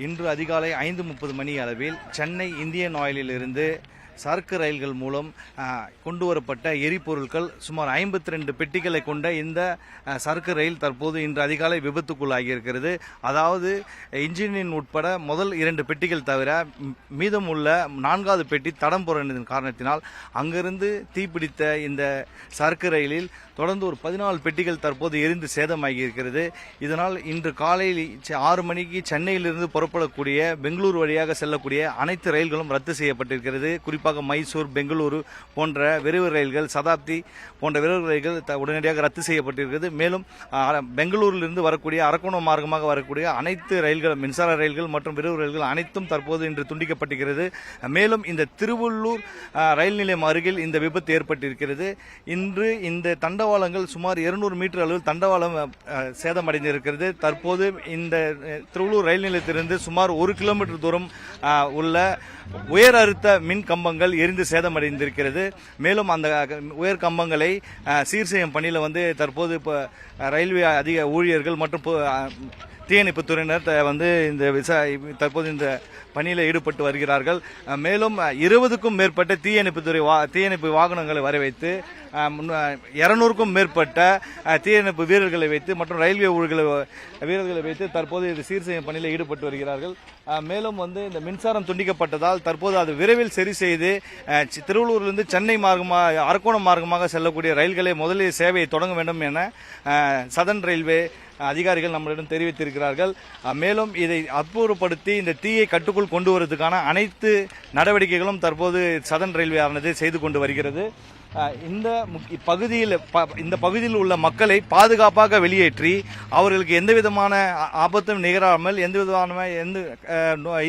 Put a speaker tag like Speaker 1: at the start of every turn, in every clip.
Speaker 1: இன்று அதிகாலை 5:30 மணி அளவில் சென்னை இந்தியன் ஆயிலில் இருந்து சரக்கு ரயில்கள் மூலம் கொண்டு வரப்பட்ட எரிபொருட்கள் சுமார் 52 பெட்டிகளை கொண்ட இந்த சரக்கு ரயில் தற்போது இன்று அதிகாலை விபத்துக்குள்ளாகியிருக்கிறது. அதாவது இன்ஜினின் உட்பட முதல் 2 பெட்டிகள் தவிர மீதம் உள்ள 4வது பெட்டி தடம் புரண்டதன் காரணத்தினால் அங்கிருந்து தீப்பிடித்த இந்த சரக்கு ரயிலில் தொடர்ந்து ஒரு 14 பெட்டிகள் தற்போது எரிந்து சேதமாகி இருக்கிறது. இதனால் இன்று காலையில் 6 மணிக்கு சென்னையிலிருந்து புறப்படக்கூடிய பெங்களூரு வழியாக செல்லக்கூடிய அனைத்து ரயில்களும் ரத்து செய்யப்பட்டிருக்கிறது. குறிப்பாக மைசூர், பெங்களூரு போன்ற விரைவு ரயில்கள், சதாப்தி போன்ற விரைவு ரயில்கள் உடனடியாக ரத்து செய்யப்பட்டிருக்கிறது. மேலும் பெங்களூரிலிருந்து வரக்கூடிய அரக்கோணம் மார்க்கமாக வரக்கூடிய அனைத்து ரயில்கள், மின்சார ரயில்கள் மற்றும் விரைவு ரயில்கள் அனைத்தும் தற்போது இன்று துண்டிக்கப்பட்டிருக்கிறது. மேலும் இந்த திருவள்ளூர் ரயில் நிலையம் அருகில் இந்த விபத்து ஏற்பட்டிருக்கிறது. இன்று இந்த தண்டவாளங்கள் சுமார் 200 மீட்டர் அளவில் தண்டவாளம் சேதமடைந்திருக்கிறது. தற்போது இந்த திருவள்ளூர் ரயில் நிலையத்திலிருந்து சுமார் 1 கிலோமீட்டர் தூரம் உள்ள உயர் அழுத்த மின் கம்பங்கள் எரிந்து சேதமடைந்திருக்கிறது. மேலும் அந்த உயர் கம்பங்களை சீர் செய்யும் பணியில் தற்போது இப்போ ரயில்வே அதிக ஊழியர்கள் மற்றும் தீயணைப்பு துறையினர் தற்போது இந்த பணியில் ஈடுபட்டு வருகிறார்கள். மேலும் 20க்கும் மேற்பட்ட தீயணைப்பு வாகனங்களை வர வைத்து 200க்கும் மேற்பட்ட தீயணைப்பு வீரர்களை வைத்து மற்றும் ரயில்வே வீரர்களை வைத்து தற்போது இது சீர் செய்யும் பணியில் ஈடுபட்டு வருகிறார்கள். மேலும் இந்த மின்சாரம் துண்டிக்கப்பட்டதால் தற்போது அது விரைவில் சரி செய்து திருவள்ளூரிலிருந்து சென்னை மார்க்கமாக, அரக்கோணம் மார்க்கமாக செல்லக்கூடிய ரயில்களை முதலில் சேவையை தொடங்க வேண்டும் என சதன் ரயில்வே அதிகாரிகள் நம்மளிடம் தெரிவித்திருக்கிறார்கள். மேலும் இதை அப்புறப்படுத்தி இந்த தீயை கட்டுக்குள் கொண்டு வருவதற்கான அனைத்து நடவடிக்கைகளும் தற்போது சதன் ரயில்வே ஆனது செய்து கொண்டு வருகிறது. இந்த பகுதியில் உள்ள மக்களை பாதுகாப்பாக வெளியேற்றி அவர்களுக்கு எந்த விதமான ஆபத்தும் நிகழாமல் எந்த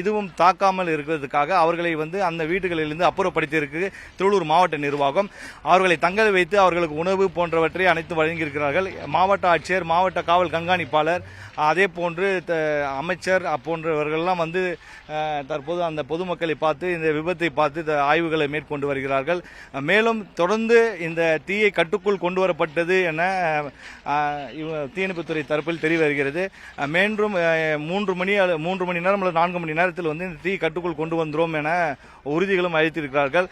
Speaker 1: இதுவும் தாக்காமல் இருக்கிறதுக்காக அவர்களை அந்த வீடுகளிலிருந்து அப்புறப்படுத்தி இருக்கு திருவள்ளூர் மாவட்ட நிர்வாகம். அவர்களை தங்க வைத்து அவர்களுக்கு உணவு போன்றவற்றை அனைத்து வழங்கியிருக்கிறார்கள். மாவட்ட ஆட்சியர், மாவட்ட காவல் கண்காணிப்பாளர், அதே போன்று அமைச்சர் போன்றவர்கள்லாம் தற்போது அந்த பொதுமக்களை பார்த்து இந்த விபத்தை பார்த்து ஆய்வுகளை மேற்கொண்டு வருகிறார்கள். மேலும் தொடர்ந்து இந்த தீயை கட்டுக்குள் கொண்டு வரப்பட்டது என தீயணைப்புத்துறை தரப்பில் தெரிய வருகிறது. மீண்டும் 3 மணி நேரம் அல்லது 4 மணி நேரத்தில் இந்த தீ கட்டுக்குள் கொண்டு வந்துரும் என உறுதிகளும் அளித்திருக்கிறார்கள்.